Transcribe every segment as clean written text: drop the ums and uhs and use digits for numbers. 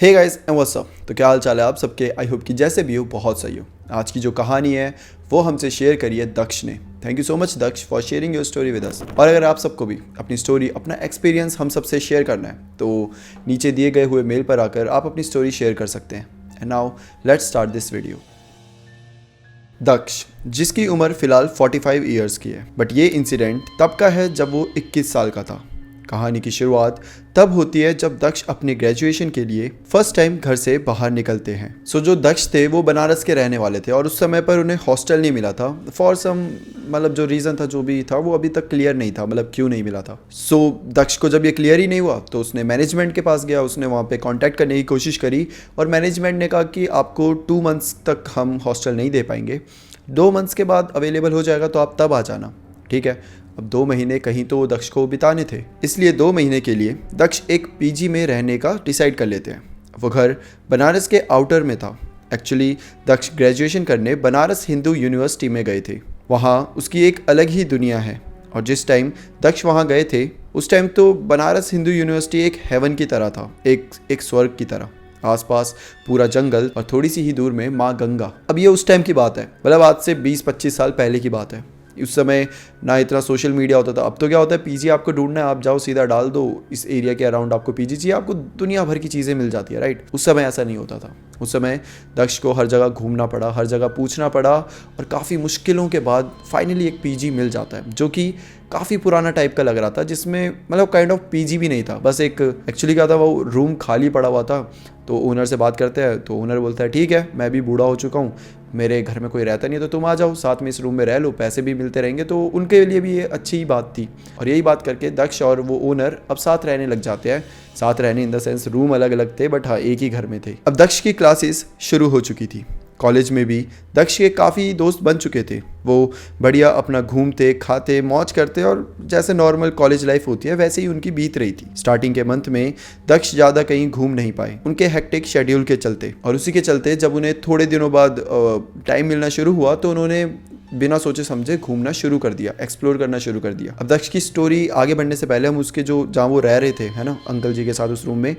Hey guys and what's up. तो क्या हाल चाल है आप सबके। आई होप कि जैसे भी हो बहुत सही हो। आज की जो कहानी है वो हमसे शेयर करी है दक्ष ने। Thank you so much Daksh for sharing your story with us. और अगर आप सबको भी अपनी स्टोरी अपना एक्सपीरियंस हम सबसे शेयर करना है तो नीचे दिए गए हुए मेल पर आकर आप अपनी स्टोरी शेयर कर सकते हैं। And now let's start this video. Daksh, जिसकी उम्र फिलहाल 45 ईयर्स की है, बट ये इंसिडेंट तब का है जब वो 21 साल का था। कहानी की शुरुआत तब होती है जब दक्ष अपने ग्रेजुएशन के लिए फर्स्ट टाइम घर से बाहर निकलते हैं। जो दक्ष थे वो बनारस के रहने वाले थे और उस समय पर उन्हें हॉस्टल नहीं मिला था फॉर सम जो रीज़न था जो भी था वो अभी तक क्लियर नहीं था, क्यों नहीं मिला था। दक्ष को जब ये क्लियर ही नहीं हुआ तो उसने मैनेजमेंट के पास गया, उसने वहाँ पे कांटेक्ट करने की कोशिश करी और मैनेजमेंट ने कहा कि आपको 2 मंथ्स तक हम हॉस्टल नहीं दे पाएंगे, 2 मंथ्स के बाद अवेलेबल हो जाएगा तो आप तब आ जाना। ठीक है, अब 2 महीने कहीं तो दक्ष को बिताने थे, इसलिए 2 महीने के लिए दक्ष एक पीजी में रहने का डिसाइड कर लेते हैं। वो घर बनारस के आउटर में था। एक्चुअली दक्ष ग्रेजुएशन करने बनारस हिंदू यूनिवर्सिटी में गए थे। वहाँ उसकी एक अलग ही दुनिया है और जिस टाइम दक्ष वहाँ गए थे उस टाइम तो बनारस हिंदू यूनिवर्सिटी एक हेवन की तरह था, एक स्वर्ग की तरह। आसपास पूरा जंगल और थोड़ी सी ही दूर में माँ गंगा। अब ये उस टाइम की बात है, आज से 20-25 साल पहले की बात है। उस समय ना इतना सोशल मीडिया होता था। अब तो क्या होता है, पीजी आपको ढूंढना है, आप जाओ सीधा डाल दो इस एरिया के अराउंड आपको पीजी चाहिए, आपको दुनिया भर की चीज़ें मिल जाती है, राइट। उस समय ऐसा नहीं होता था। उस समय दक्ष को हर जगह घूमना पड़ा, हर जगह पूछना पड़ा और काफ़ी मुश्किलों के बाद फाइनली एक पीजी मिल जाता है जो कि काफ़ी पुराना टाइप का लग रहा था, जिसमें काइंड ऑफ पीजी भी नहीं था, बस एक एक्चुअली क्या था, वो रूम खाली पड़ा हुआ था। तो ओनर से बात करते हैं तो ओनर बोलता है ठीक है, मैं भी बूढ़ा हो चुका हूँ, मेरे घर में कोई रहता नहीं है तो तुम आ जाओ, साथ में इस रूम में रह लो, पैसे भी मिलते रहेंगे। तो उनके लिए भी ये अच्छी ही बात थी और यही बात करके दक्ष और वो ओनर अब साथ रहने लग जाते हैं। साथ रहने इन द सेंस रूम अलग अलग थे बट हाँ एक ही घर में थे। अब दक्ष की क्लासेस शुरू हो चुकी थी। कॉलेज में भी दक्ष के काफ़ी दोस्त बन चुके थे। वो बढ़िया अपना घूमते खाते मौज करते और जैसे नॉर्मल कॉलेज लाइफ होती है वैसे ही उनकी बीत रही थी। स्टार्टिंग के मंथ में दक्ष ज़्यादा कहीं घूम नहीं पाए उनके हेक्टिक शेड्यूल के चलते, और उसी के चलते जब उन्हें थोड़े दिनों बाद टाइम मिलना शुरू हुआ तो उन्होंने बिना सोचे समझे घूमना शुरू कर दिया, एक्सप्लोर करना शुरू कर दिया। अब दक्ष की स्टोरी आगे बढ़ने से पहले हम उसके जहाँ वो रह रहे थे है ना अंकल जी के साथ उस रूम में,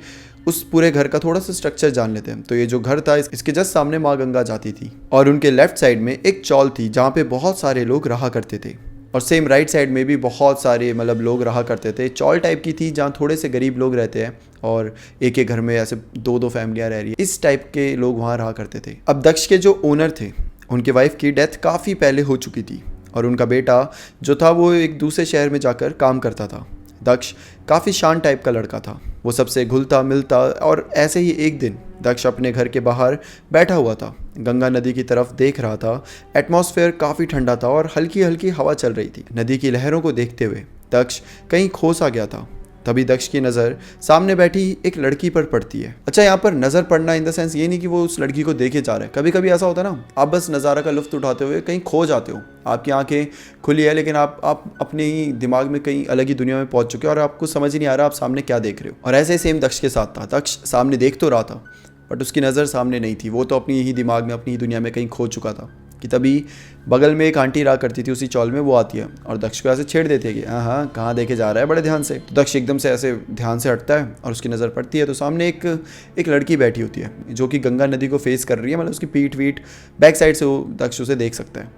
उस पूरे घर का थोड़ा सा स्ट्रक्चर जान लेते हैं। तो ये जो घर था इसके जस्ट सामने माँ गंगा जाती थी और उनके लेफ्ट साइड में एक चौल थी जहाँ पे बहुत सारे लोग रहा करते थे और सेम राइट साइड में भी बहुत सारे लोग रहा करते थे। चौल टाइप की थी जहाँ थोड़े से गरीब लोग रहते हैं और एक एक घर में ऐसे 2-2 फैमिलियाँ रह रही है, इस टाइप के लोग वहाँ रहा करते थे। अब दक्ष के जो ओनर थे उनके वाइफ की डेथ काफ़ी पहले हो चुकी थी और उनका बेटा जो था वो एक दूसरे शहर में जाकर काम करता था। दक्ष काफ़ी शांत टाइप का लड़का था, वो सबसे घुलता मिलता। और ऐसे ही एक दिन दक्ष अपने घर के बाहर बैठा हुआ था, गंगा नदी की तरफ देख रहा था। एटमॉस्फेयर काफ़ी ठंडा था और हल्की हल्की हवा चल रही थी। नदी की लहरों को देखते हुए दक्ष कहीं खो सा गया था। तभी दक्ष की नज़र सामने बैठी एक लड़की पर पड़ती है। अच्छा, यहाँ पर नज़र पड़ना इन द सेंस ये नहीं कि वो उस लड़की को देखे जा रहे हैं। कभी कभी ऐसा होता है ना, आप बस नज़ारा का लुत्फ उठाते हुए कहीं खो जाते हो, आपकी आंखें खुली है लेकिन आप अपने ही दिमाग में कहीं अलग ही दुनिया में पहुंच चुके हो और आपको समझ ही नहीं आ रहा आप सामने क्या देख रहे हो। और ऐसे ही सेम दक्ष के साथ था। दक्ष सामने देख तो रहा था बट उसकी नज़र सामने नहीं थी, वो तो अपनी ही दिमाग में अपनी ही दुनिया में कहीं खो चुका था। कि तभी बगल में एक आंटी रहा करती थी उसी चौल में, वो आती है और दक्ष को ऐसे छेड़ देती है कि हाँ कहाँ देखे जा रहा है बड़े ध्यान से। तो दक्ष एकदम से ऐसे ध्यान से हटता है और उसकी नज़र पड़ती है तो सामने एक लड़की बैठी होती है जो कि गंगा नदी को फेस कर रही है, उसकी पीठ वीठ बैक साइड से वो दक्ष उसे देख सकता है।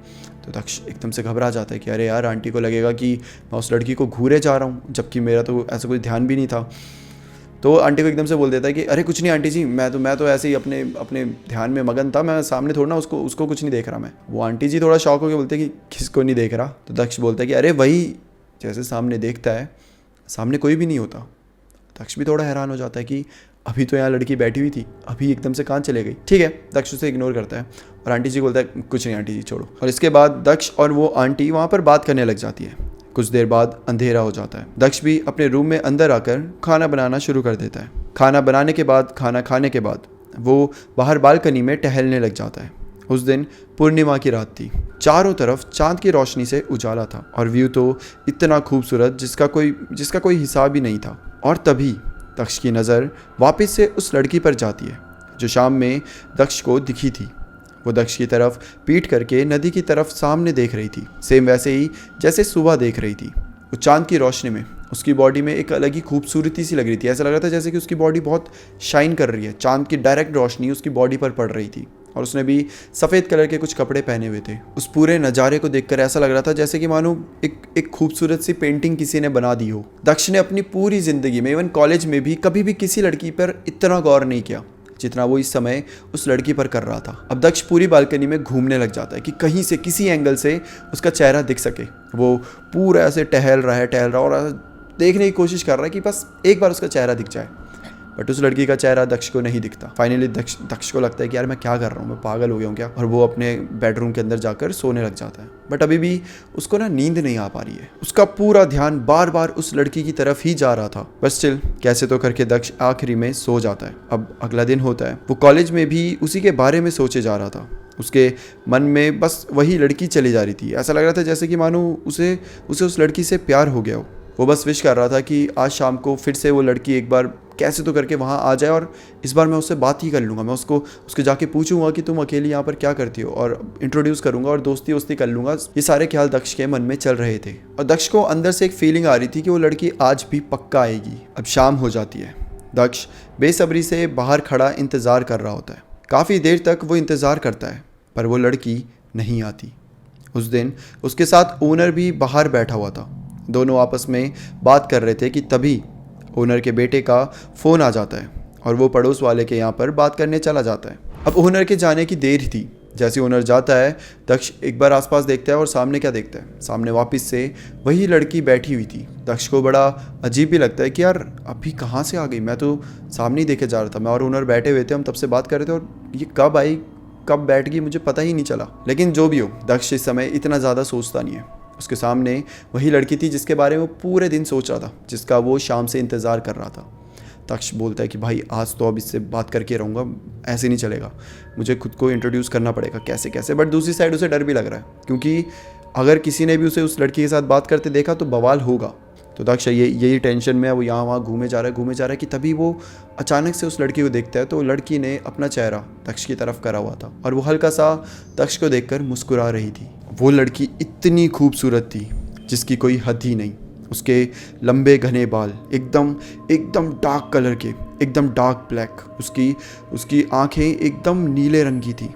तो दक्ष एकदम से घबरा जाता है कि अरे यार आंटी को लगेगा कि मैं उस लड़की को घूरे जा रहा हूँ, जबकि मेरा तो ऐसा कोई ध्यान भी नहीं था। तो आंटी को एकदम से बोल देता है कि अरे कुछ नहीं आंटी जी, मैं तो ऐसे ही अपने ध्यान में मगन था, मैं सामने थोड़ा ना उसको कुछ नहीं देख रहा मैं। वो आंटी जी थोड़ा शॉक होकर बोलते हैं कि किसको नहीं देख रहा। तो दक्ष बोलता है कि अरे वही जैसे सामने देखता है, सामने कोई भी नहीं होता। दक्ष भी थोड़ा हैरान हो जाता है कि अभी तो यहाँ लड़की बैठी हुई थी, अभी एकदम से कहाँ चले गई। ठीक है, दक्ष उसे इग्नोर करता है और आंटी जी बोलता है कुछ नहीं आंटी जी छोड़ो। और इसके बाद दक्ष और वो आंटी वहाँ पर बात करने लग जाती है। कुछ देर बाद अंधेरा हो जाता है। दक्ष भी अपने रूम में अंदर आकर खाना बनाना शुरू कर देता है। खाना बनाने के बाद, खाना खाने के बाद वो बाहर बालकनी में टहलने लग जाता है। उस दिन पूर्णिमा की रात थी, चारों तरफ चांद की रोशनी से उजाला था और व्यू तो इतना खूबसूरत जिसका कोई हिसाब ही नहीं था। और तभी दक्ष की नज़र वापस से उस लड़की पर जाती है जो शाम में दक्ष को दिखी थी। वो दक्ष की तरफ पीठ करके नदी की तरफ सामने देख रही थी, सेम वैसे ही जैसे सुबह देख रही थी। वो चांद की रोशनी में उसकी बॉडी में एक अलग ही खूबसूरती सी लग रही थी। ऐसा लग रहा था जैसे कि उसकी बॉडी बहुत शाइन कर रही है, चांद की डायरेक्ट रोशनी उसकी बॉडी पर पड़ रही थी। और उसने भी सफ़ेद कलर के कुछ कपड़े पहने हुए थे। उस पूरे नज़ारे को देखकर ऐसा लग रहा था जैसे कि मानो एक खूबसूरत सी पेंटिंग किसी ने बना दी हो। दक्ष ने अपनी पूरी ज़िंदगी में, इवन कॉलेज में भी, कभी भी किसी लड़की पर इतना गौर नहीं किया जितना वो इस समय उस लड़की पर कर रहा था। अब दक्ष पूरी बालकनी में घूमने लग जाता है कि कहीं से, किसी एंगल से उसका चेहरा दिख सके। वो पूरा ऐसे टहल रहा है और देखने की कोशिश कर रहा है कि बस एक बार उसका चेहरा दिख जाए, बट उस लड़की का चेहरा दक्ष को नहीं दिखता। फाइनली दक्ष को लगता है कि यार मैं क्या कर रहा हूँ, मैं पागल हो गया हूँ क्या, और वो अपने बेडरूम के अंदर जाकर सोने लग जाता है। बट अभी भी उसको ना नींद नहीं आ पा रही है। उसका पूरा ध्यान बार बार उस लड़की की तरफ ही जा रहा था, बट स्टिल कैसे तो करके दक्ष आखिरी में सो जाता है। अब अगला दिन होता है। वो कॉलेज में भी उसी के बारे में सोचे जा रहा था। उसके मन में बस वही लड़की चली जा रही थी। ऐसा लग रहा था जैसे कि मानो उसे उस लड़की से प्यार हो गया हो। वो बस विश कर रहा था कि आज शाम को फिर से वो लड़की एक बार कैसे तो करके वहाँ आ जाए और इस बार मैं उससे बात ही कर लूँगा। मैं उसके जाके पूछूंगा कि तुम अकेली यहाँ पर क्या करती हो, और इंट्रोड्यूस करूँगा और दोस्ती कर लूँगा। ये सारे ख्याल दक्ष के मन में चल रहे थे और दक्ष को अंदर से एक फीलिंग आ रही थी कि वो लड़की आज भी पक्का आएगी। अब शाम हो जाती है। दक्ष बेसब्री से बाहर खड़ा इंतज़ार कर रहा होता है। काफ़ी देर तक वो इंतज़ार करता है, पर वो लड़की नहीं आती। उस दिन उसके साथ ओनर भी बाहर बैठा हुआ था। दोनों आपस में बात कर रहे थे कि तभी ओनर के बेटे का फ़ोन आ जाता है और वो पड़ोस वाले के यहाँ पर बात करने चला जाता है। अब ओनर के जाने की देर ही थी। जैसे ओनर जाता है, दक्ष एक बार आसपास देखता है और सामने क्या देखता है, सामने वापस से वही लड़की बैठी हुई थी। दक्ष को बड़ा अजीब भी लगता है कि यार अभी कहाँ से आ गई, मैं तो सामने ही देखे जा रहा था, मैं और ओनर बैठे हुए थे, हम तब से बात कर रहे थे और ये कब आई कब बैठ गई मुझे पता ही नहीं चला। लेकिन जो भी हो, दक्ष इस समय इतना ज़्यादा सोचता नहीं है। उसके सामने वही लड़की थी जिसके बारे में वो पूरे दिन सोच रहा था, जिसका वो शाम से इंतज़ार कर रहा था। दक्ष बोलता है कि भाई आज तो अब इससे बात करके रहूँगा, ऐसे नहीं चलेगा, मुझे खुद को इंट्रोड्यूस करना पड़ेगा कैसे कैसे। बट दूसरी साइड उसे डर भी लग रहा है, क्योंकि अगर किसी ने भी उसे उस लड़की के साथ बात करते देखा तो बवाल होगा। तो दक्ष यही टेंशन में है। वो यहाँ वहाँ घूमे जा रहा है कि तभी वो अचानक से उस लड़की को देखता है। तो लड़की ने अपना चेहरा दक्ष की तरफ करा हुआ था और वो हल्का सा दक्ष को देखकर मुस्कुरा रही थी। वो लड़की इतनी खूबसूरत थी जिसकी कोई हद ही नहीं। उसके लंबे घने बाल एकदम डार्क कलर के, एकदम डार्क ब्लैक। उसकी आंखें एकदम नीले रंग की थी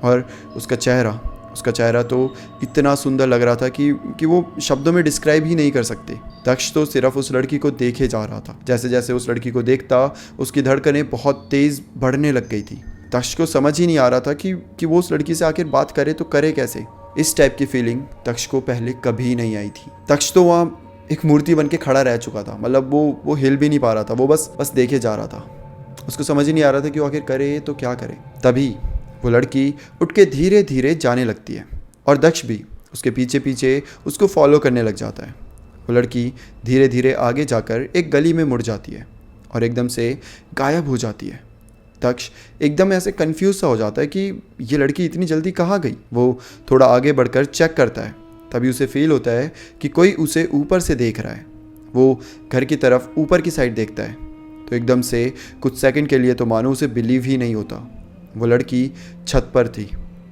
और उसका चेहरा तो इतना सुंदर लग रहा था कि वो शब्दों में डिस्क्राइब ही नहीं कर सकते। दक्ष तो सिर्फ उस लड़की को देखे जा रहा था। जैसे जैसे उस लड़की को देखता उसकी धड़कनें बहुत तेज़ बढ़ने लग गई थी। दक्ष को समझ ही नहीं आ रहा था कि वो उस लड़की से आखिर बात करे तो करे कैसे। इस टाइप की फीलिंग दक्ष को पहले कभी नहीं आई थी। दक्ष तो वहाँ एक मूर्ति बन के खड़ा रह चुका था। मतलब वो हिल भी नहीं पा रहा था, वो बस देखे जा रहा था। उसको समझ ही नहीं आ रहा था कि वो आखिर करे तो क्या करे। तभी वो लड़की उठ के धीरे धीरे जाने लगती है और दक्ष भी उसके पीछे पीछे उसको फॉलो करने लग जाता है। वो लड़की धीरे धीरे आगे जाकर एक गली में मुड़ जाती है और एकदम से गायब हो जाती है। दक्ष एकदम ऐसे कंफ्यूज सा हो जाता है कि ये लड़की इतनी जल्दी कहाँ गई। वो थोड़ा आगे बढ़कर चेक करता है, तभी उसे फील होता है कि कोई उसे ऊपर से देख रहा है। वो घर की तरफ ऊपर की साइड देखता है तो एकदम से कुछ सेकंड के लिए तो मानो उसे बिलीव ही नहीं होता। वो लड़की छत पर थी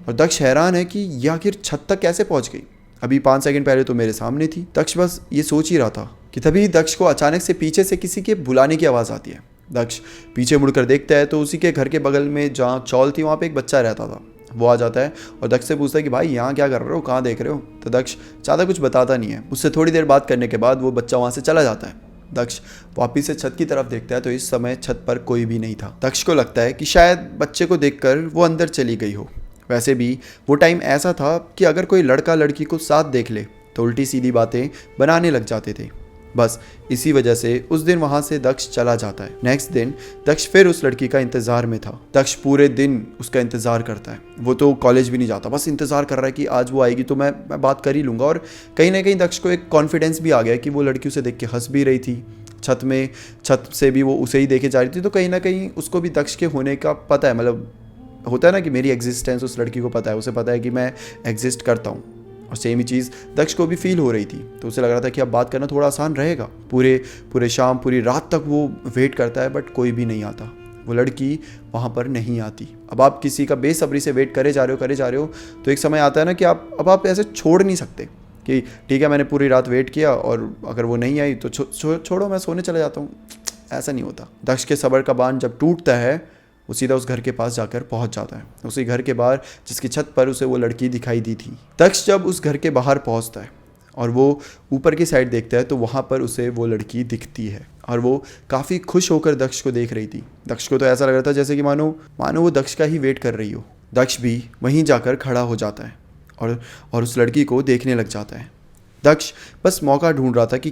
और दक्ष हैरान है कि ये आखिर छत तक कैसे पहुंच गई। अभी 5 सेकंड पहले तो मेरे सामने थी। दक्ष बस ये सोच ही रहा था कि तभी दक्ष को अचानक से पीछे से किसी के बुलाने की आवाज़ आती है। दक्ष पीछे मुड़कर देखता है तो उसी के घर के बगल में जहाँ चौल थी वहाँ पे एक बच्चा रहता था। वो आ जाता है और दक्ष से पूछता है कि भाई यहाँ क्या कर रहे हो, कहाँ देख रहे हो। तो दक्ष ज़्यादा कुछ बताता नहीं है। उससे थोड़ी देर बात करने के बाद वो बच्चा वहाँ से चला जाता है। दक्ष वापिस से छत की तरफ देखता है तो इस समय छत पर कोई भी नहीं था। दक्ष को लगता है कि शायद बच्चे को देखकर वो अंदर चली गई हो। वैसे भी वो टाइम ऐसा था कि अगर कोई लड़का लड़की को साथ देख ले तो उल्टी सीधी बातें बनाने लग जाते थे। बस इसी वजह से उस दिन वहाँ से दक्ष चला जाता है। नेक्स्ट दिन दक्ष फिर उस लड़की का इंतज़ार में था। दक्ष पूरे दिन उसका इंतज़ार करता है। वो तो कॉलेज भी नहीं जाता, बस इंतज़ार कर रहा है कि आज वो आएगी तो मैं बात कर ही लूँगा। और कहीं ना कहीं दक्ष को एक कॉन्फिडेंस भी आ गया कि वो लड़की उसे देख के हंस भी रही थी। छत से भी वो उसे ही देखे जा रही थी। तो कहीं ना कहीं उसको भी दक्ष के होने का पता है। मतलब होता है ना कि मेरी एग्जिस्टेंस उस लड़की को पता है, उसे पता है कि मैं एग्जिस्ट करता हूँ। और सेम ही चीज़ दक्ष को भी फील हो रही थी। तो उसे लग रहा था कि अब बात करना थोड़ा आसान रहेगा। पूरे शाम पूरी रात तक वो वेट करता है बट कोई भी नहीं आता। वो लड़की वहाँ पर नहीं आती। अब आप किसी का बेसब्री से वेट करे जा रहे हो तो एक समय आता है ना कि आप ऐसे छोड़ नहीं सकते। कि ठीक है मैंने पूरी रात वेट किया और अगर वो नहीं आई तो छोड़ो मैं सोने चला जाता हूँ। ऐसा नहीं होता। दक्ष के सब्र का बांध जब टूटता है वो सीधा उस घर के पास जाकर पहुंच जाता है, उसी घर के बाहर जिसकी छत पर उसे वो लड़की दिखाई दी थी। दक्ष जब उस घर के बाहर पहुंचता है और वो ऊपर की साइड देखता है तो वहाँ पर उसे वो लड़की दिखती है और वो काफ़ी खुश होकर दक्ष को देख रही थी। दक्ष को तो ऐसा लग रहा था जैसे कि मानो वो दक्ष का ही वेट कर रही हो। दक्ष भी वहीं जाकर खड़ा हो जाता है और उस लड़की को देखने लग जाता है। दक्ष बस मौका ढूंढ रहा था कि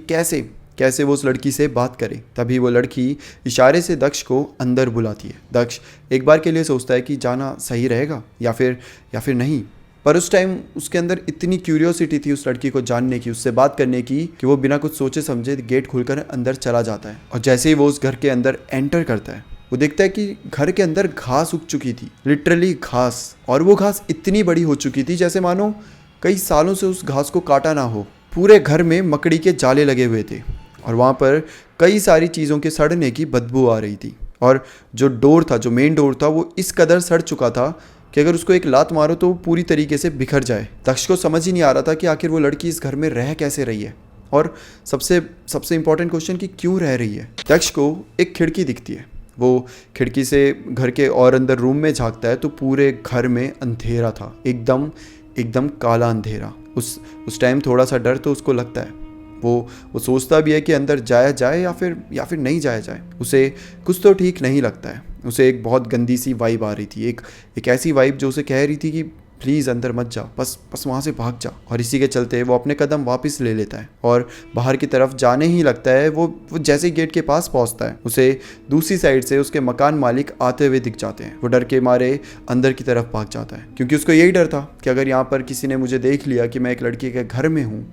कैसे वो उस लड़की से बात करे। तभी वो लड़की इशारे से दक्ष को अंदर बुलाती है। दक्ष एक बार के लिए सोचता है कि जाना सही रहेगा या फिर नहीं, पर उस टाइम उसके अंदर इतनी क्यूरियोसिटी थी उस लड़की को जानने की, उससे बात करने की, कि वो बिना कुछ सोचे समझे गेट खोलकर अंदर चला जाता है। और जैसे ही वो उस घर के अंदर एंटर करता है वो देखता है कि घर के अंदर घास उग चुकी थी, लिटरली घास। और वो घास इतनी बड़ी हो चुकी थी जैसे मानो कई सालों से उस घास को काटा ना हो। पूरे घर में मकड़ी के जाले लगे हुए थे और वहाँ पर कई सारी चीज़ों के सड़ने की बदबू आ रही थी। और जो डोर था, जो मेन डोर था, वो इस कदर सड़ चुका था कि अगर उसको एक लात मारो तो पूरी तरीके से बिखर जाए। दक्ष को समझ ही नहीं आ रहा था कि आखिर वो लड़की इस घर में रह कैसे रही है और सबसे इम्पोर्टेंट क्वेश्चन कि क्यों रह रही है। दक्ष को एक खिड़की दिखती है। वो खिड़की से घर के और अंदर रूम में झांकता है तो पूरे घर में अंधेरा था, एकदम काला अंधेरा। उस टाइम थोड़ा सा डर तो उसको लगता है। वो सोचता भी है कि अंदर जाया जाए या फिर नहीं जाया जाए। उसे कुछ तो ठीक नहीं लगता है। उसे एक बहुत गंदी सी वाइब आ रही थी, एक ऐसी वाइब जो उसे कह रही थी कि प्लीज़ अंदर मत जा, बस वहाँ से भाग जा। और इसी के चलते वो अपने कदम वापस ले लेता है और बाहर की तरफ जाने ही लगता है। वो जैसे ही गेट के पास पहुँचता है उसे दूसरी साइड से उसके मकान मालिक आते हुए दिख जाते हैं। वो डर के मारे अंदर की तरफ भाग जाता है क्योंकि उसको यही डर था कि अगर यहाँ पर किसी ने मुझे देख लिया कि मैं एक लड़की के घर में हूँ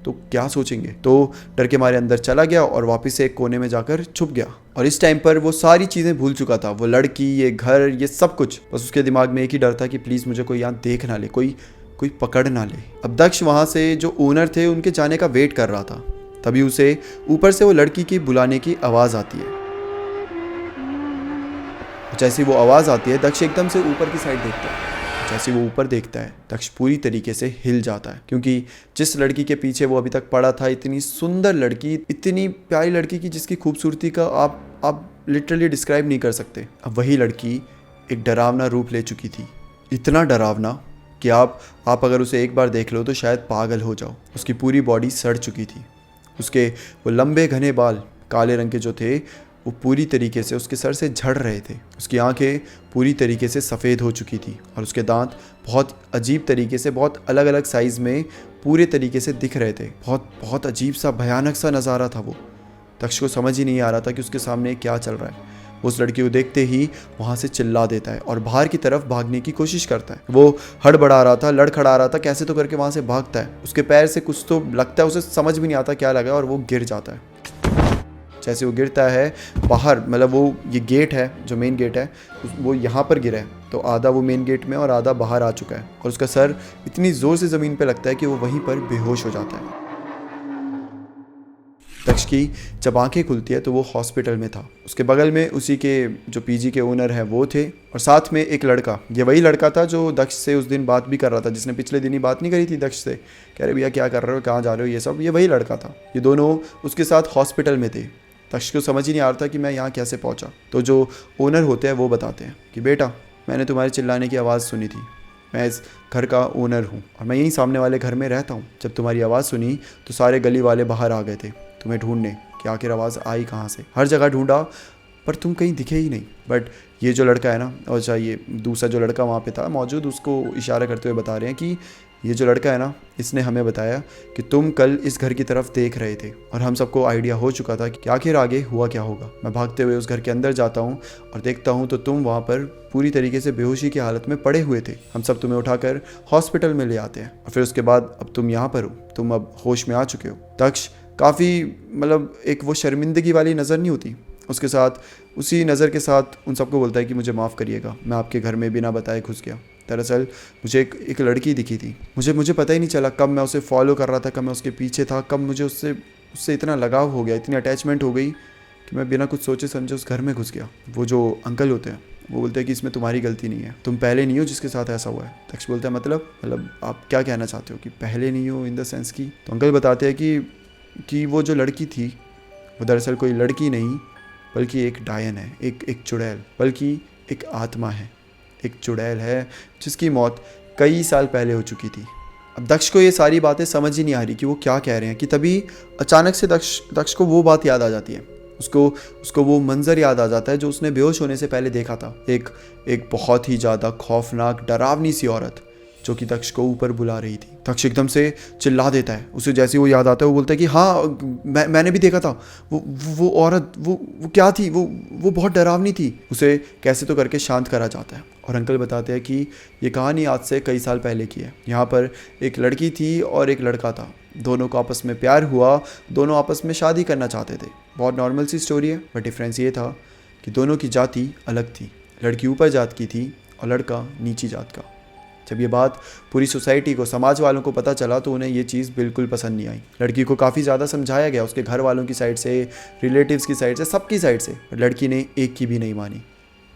तो क्या सोचेंगे। तो डर के मारे अंदर चला गया और वापस से एक कोने में जाकर छुप गया। और इस टाइम पर वो सारी चीज़ें भूल चुका था, वो लड़की, ये घर, ये सब कुछ। बस उसके दिमाग में एक ही डर था कि प्लीज़ मुझे कोई यहाँ देख ना ले, कोई पकड़ ना ले। अब दक्ष वहाँ से जो ओनर थे उनके जाने का वेट कर रहा था। तभी उसे ऊपर से वो लड़की की बुलाने की आवाज़ आती है। जैसी वो आवाज़ आती है दक्ष एकदम से ऊपर की साइड देखता है। जैसे वो ऊपर देखता है दक्ष पूरी तरीके से हिल जाता है क्योंकि जिस लड़की के पीछे वो अभी तक पड़ा था, इतनी सुंदर लड़की, इतनी प्यारी लड़की की जिसकी खूबसूरती का आप लिटरली डिस्क्राइब नहीं कर सकते, अब वही लड़की एक डरावना रूप ले चुकी थी। इतना डरावना कि आप अगर उसे एक बार देख लो तो शायद पागल हो जाओ। उसकी पूरी बॉडी सड़ चुकी थी। उसके वो लंबे घने बाल काले रंग के जो थे वो पूरी तरीके से उसके सर से झड़ रहे थे। उसकी आंखें पूरी तरीके से सफ़ेद हो चुकी थी और उसके दांत बहुत अजीब तरीके से, बहुत अलग अलग साइज़ में पूरे तरीके से दिख रहे थे। बहुत अजीब सा, भयानक सा नज़ारा था वो। दक्ष को समझ ही नहीं आ रहा था कि उसके सामने क्या चल रहा है। वो उस लड़की को देखते ही वहाँ से चिल्ला देता है और बाहर की तरफ भागने की कोशिश करता है। वो हड़बड़ा रहा था, लड़खड़ा रहा था, कैसे तो करके वहाँ से भागता है। उसके पैर से कुछ तो लगता है, उसे समझ भी नहीं आता क्या लगा और वो गिर जाता है। जैसे वो गिरता है बाहर, मतलब वो ये गेट है जो मेन गेट है वो यहाँ पर गिरा है, तो आधा वो मेन गेट में और आधा बाहर आ चुका है और उसका सर इतनी ज़ोर से ज़मीन पे लगता है कि वो वहीं पर बेहोश हो जाता है। दक्ष की जब आंखें खुलती है तो वो हॉस्पिटल में था। उसके बगल में उसी के जो पीजी के ओनर हैं वो थे और साथ में एक लड़का। ये वही लड़का था जो दक्ष से उस दिन बात भी कर रहा था, जिसने पिछले दिन ही बात नहीं करी थी दक्ष से, कह रहे भैया क्या कर रहे हो, कहाँ जा रहे हो, ये सब। ये वही लड़का था। ये दोनों उसके साथ हॉस्पिटल में थे। दक्ष को समझ ही नहीं आ रहा था कि मैं यहाँ कैसे पहुँचा। तो जो ओनर होते हैं वो बताते हैं कि बेटा मैंने तुम्हारे चिल्लाने की आवाज़ सुनी थी, मैं इस घर का ओनर हूँ और मैं यहीं सामने वाले घर में रहता हूँ। जब तुम्हारी आवाज़ सुनी तो सारे गली वाले बाहर आ गए थे तुम्हें ढूंढने कि आखिर आवाज़ आई कहाँ से। हर जगह ढूंढा पर तुम कहीं दिखे ही नहीं। बट ये जो लड़का है ना, और चाहे ये दूसरा जो लड़का वहाँ पे था मौजूद, उसको इशारा करते हुए बता रहे हैं कि ये जो लड़का है ना, इसने हमें बताया कि तुम कल इस घर की तरफ देख रहे थे और हम सबको आइडिया हो चुका था कि आखिर आगे हुआ क्या होगा। मैं भागते हुए उस घर के अंदर जाता हूँ और देखता हूँ तो तुम वहाँ पर पूरी तरीके से बेहोशी की हालत में पड़े हुए थे। हम सब तुम्हें उठाकर हॉस्पिटल में ले आते हैं और फिर उसके बाद अब तुम यहाँ पर हो, तुम अब होश में आ चुके हो। दक्ष काफ़ी, मतलब एक वो शर्मिंदगी वाली नज़र नहीं होती, उसके साथ उसी नज़र के साथ उन सबको बोलता है कि मुझे माफ़ करिएगा, मैं आपके घर में बिना बताए घुस गया। दरअसल मुझे एक लड़की दिखी थी, मुझे पता ही नहीं चला कब मैं उसे फॉलो कर रहा था, कब मैं उसके पीछे था, कब मुझे उससे इतना लगाव हो गया, इतनी अटैचमेंट हो गई कि मैं बिना कुछ सोचे समझे उस घर में घुस गया। वो जो अंकल होते हैं वो बोलते हैं कि इसमें तुम्हारी गलती नहीं है, तुम पहले नहीं हो जिसके साथ ऐसा हुआ है। दक्ष बोलता है मतलब आप क्या कहना चाहते हो कि पहले नहीं हो इन द सेंस की? तो अंकल बताते हैं कि वो जो लड़की थी वो दरअसल कोई लड़की नहीं बल्कि एक डायन है, एक चुड़ैल, बल्कि एक आत्मा है, एक चुड़ैल है जिसकी मौत कई साल पहले हो चुकी थी। अब दक्ष को ये सारी बातें समझ ही नहीं आ रही कि वो क्या कह रहे हैं कि तभी अचानक से दक्ष को वो बात याद आ जाती है। उसको वो मंजर याद आ जाता है जो उसने बेहोश होने से पहले देखा था। एक बहुत ही ज़्यादा खौफनाक डरावनी सी औरत जो कि दक्ष को ऊपर बुला रही थी। दक्ष एकदम से चिल्ला देता है, उसे जैसे वो याद आता है वो बोलता है कि हाँ मैंने भी देखा था, वो औरत वो क्या थी, वो बहुत डरावनी थी। उसे कैसे तो करके शांत करा जाता है और अंकल बताते हैं कि ये कहानी आज से कई साल पहले की है। यहाँ पर एक लड़की थी और एक लड़का था, दोनों को आपस में प्यार हुआ, दोनों आपस में शादी करना चाहते थे। बहुत नॉर्मल सी स्टोरी है, बट डिफरेंस ये था कि दोनों की जाति अलग थी। लड़की ऊपर जात की थी और लड़का नीची जात का। जब ये बात पूरी सोसाइटी को, समाज वालों को पता चला तो उन्हें ये चीज़ बिल्कुल पसंद नहीं आई। लड़की को काफ़ी ज़्यादा समझाया गया, उसके घर वालों की साइड से, रिलेटिव्स की साइड से, सबकी साइड से, बट लड़की ने एक की भी नहीं मानी।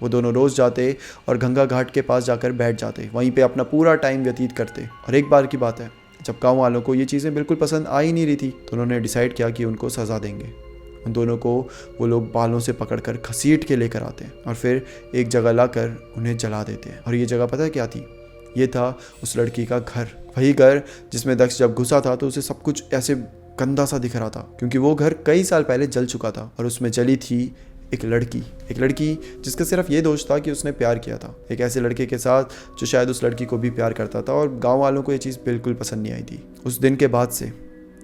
वो दोनों रोज़ जाते और गंगा घाट के पास जाकर बैठ जाते, वहीं पे अपना पूरा टाइम व्यतीत करते। और एक बार की बात है, जब गाँव वालों को ये चीज़ें बिल्कुल पसंद आ ही नहीं रही थी तो उन्होंने डिसाइड किया कि उनको सज़ा देंगे। उन दोनों को वो लोग बालों से पकड़कर घसीट के लेकर आते हैं और फिर एक जगह लाकर उन्हें जला देते हैं। और ये जगह पता है क्या थी? ये था उस लड़की का घर, वही घर जिसमें दक्ष जब घुसा था तो उसे सब कुछ ऐसे गंदा सा दिख रहा था, क्योंकि वो घर कई साल पहले जल चुका था और उसमें जली थी एक लड़की जिसका सिर्फ ये दोष था कि उसने प्यार किया था एक ऐसे लड़के के साथ जो शायद उस लड़की को भी प्यार करता था। और गाँव वालों को ये चीज़ बिल्कुल पसंद नहीं आई थी। उस दिन के बाद से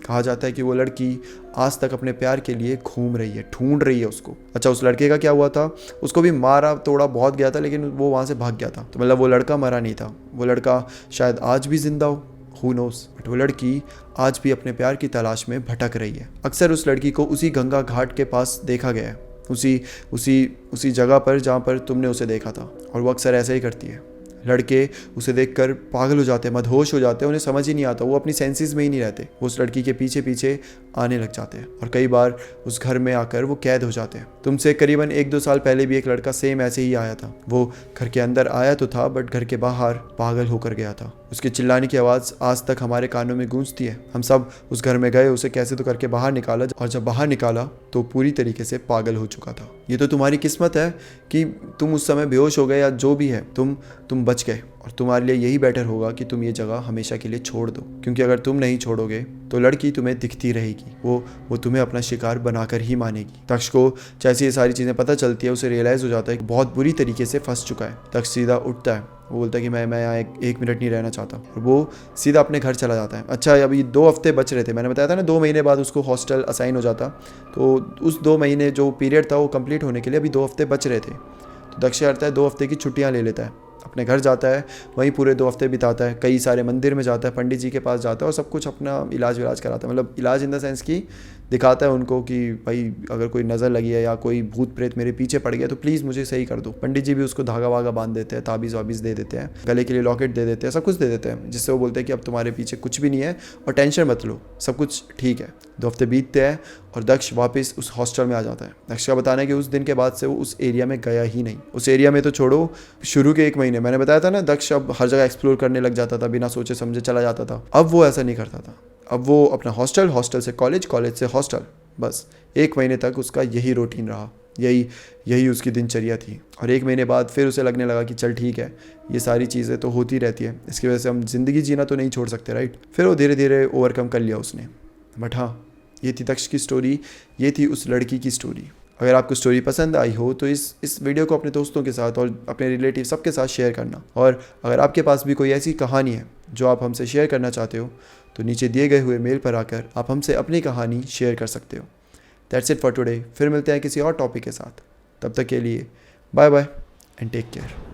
कहा जाता है कि वो लड़की आज तक अपने प्यार के लिए घूम रही है, ढूंढ रही है उसको। अच्छा, उस लड़के का क्या हुआ था? उसको भी मारा तोड़ा बहुत गया था, लेकिन वो वहाँ से भाग गया था। तो मतलब वो लड़का मरा नहीं था, वो लड़का शायद आज भी जिंदा हो, हु नोस। बट वो लड़की आज भी अपने प्यार की तलाश में भटक रही है। अक्सर उस लड़की को उसी गंगा घाट के पास देखा गया है, उसी जगह पर जहाँ पर तुमने उसे देखा था। और वो अक्सर ऐसा ही करती है। लड़के उसे देखकर पागल हो जाते हैं, मदहोश हो जाते हैं, उन्हें समझ ही नहीं आता, वो अपनी सेंसेस में ही नहीं रहते। वो उस लड़की के पीछे पीछे आने लग जाते हैं और कई बार उस घर में आकर वो कैद हो जाते हैं। तुमसे करीबन 1-2 साल पहले भी एक लड़का सेम ऐसे ही आया था। वो घर के अंदर आया तो था, बट घर के बाहर पागल होकर गया था। उसके चिल्लाने की आवाज़ आज तक हमारे कानों में गूंजती है। हम सब उस घर में गए, उसे कैसे तो करके बाहर निकाला, और जब बाहर निकाला तो पूरी तरीके से पागल हो चुका था। ये तो तुम्हारी किस्मत है कि तुम उस समय बेहोश हो गए, या जो भी है, तुम बच गए। और तुम्हारे लिए यही बेटर होगा कि तुम ये जगह हमेशा के लिए छोड़ दो, क्योंकि अगर तुम नहीं छोड़ोगे तो लड़की तुम्हें दिखती रहेगी, वो तुम्हें अपना शिकार बनाकर ही मानेगी। दक्ष को जैसे ये सारी चीज़ें पता चलती है, उसे रियलाइज़ हो जाता है कि बहुत बुरी तरीके से फंस चुका है। दक्ष सीधा उठता है, वो बोलता है कि मैं यहाँ एक मिनट नहीं रहना चाहता, और वो सीधा अपने घर चला जाता है। अच्छा, अभी 2 हफ्ते बच रहे थे, मैंने बताया था ना 2 महीने बाद उसको हॉस्टल असाइन हो जाता, तो उस 2 महीने जो पीरियड था वो कंप्लीट होने के लिए अभी 2 हफ्ते बच रहे थे। तो दक्ष करता है 2 हफ्ते की छुट्टियाँ ले लेता है, अपने घर जाता है, वहीं पूरे 2 हफ्ते बिताता है, कई सारे मंदिर में जाता है, पंडित जी के पास जाता है और सब कुछ अपना इलाज विलाज कराता है। मतलब इलाज इन द सेंस की दिखाता है उनको कि भाई अगर कोई नज़र लगी है या कोई भूत प्रेत मेरे पीछे पड़ गया तो प्लीज़ मुझे सही कर दो। पंडित जी भी उसको धागा वागा बांध देते हैं, ताबीज़ वाबीज़ दे देते हैं, गले के लिए लॉकेट दे देते हैं, सब कुछ दे देते हैं, जिससे वो बोलते हैं कि अब तुम्हारे पीछे कुछ भी नहीं है और टेंशन मत लो, सब कुछ ठीक है। 2 हफ्ते बीतते हैं और दक्ष वापस उस हॉस्टल में आ जाता है। दक्ष का बताना है कि उस दिन के बाद से वो उस एरिया में गया ही नहीं। उस एरिया में तो छोड़ो, शुरू के 1 महीने मैंने बताया था ना, दक्ष अब हर जगह एक्सप्लोर करने लग जाता था, बिना सोचे समझे चला जाता था। अब वो ऐसा नहीं करता था। अब वो अपना हॉस्टल से कॉलेज, कॉलेज से हॉस्टल, बस 1 महीने तक उसका यही रूटीन रहा, यही उसकी दिनचर्या थी। और 1 महीने बाद फिर उसे लगने लगा कि चल ठीक है, ये सारी चीज़ें तो होती रहती है, इसकी वजह से हम ज़िंदगी जीना तो नहीं छोड़ सकते, राइट। फिर वो धीरे धीरे ओवरकम कर लिया उसने। बट हाँ, ये थी दक्ष की स्टोरी, ये थी उस लड़की की स्टोरी। अगर आपको स्टोरी पसंद आई हो तो इस वीडियो को अपने दोस्तों के साथ और अपने रिलेटिव सबके साथ शेयर करना। और अगर आपके पास भी कोई ऐसी कहानी है जो आप हमसे शेयर करना चाहते हो तो नीचे दिए गए हुए मेल पर आकर आप हमसे अपनी कहानी शेयर कर सकते हो। That's it for today. फिर मिलते हैं किसी और टॉपिक के साथ, तब तक के लिए bye bye and take care.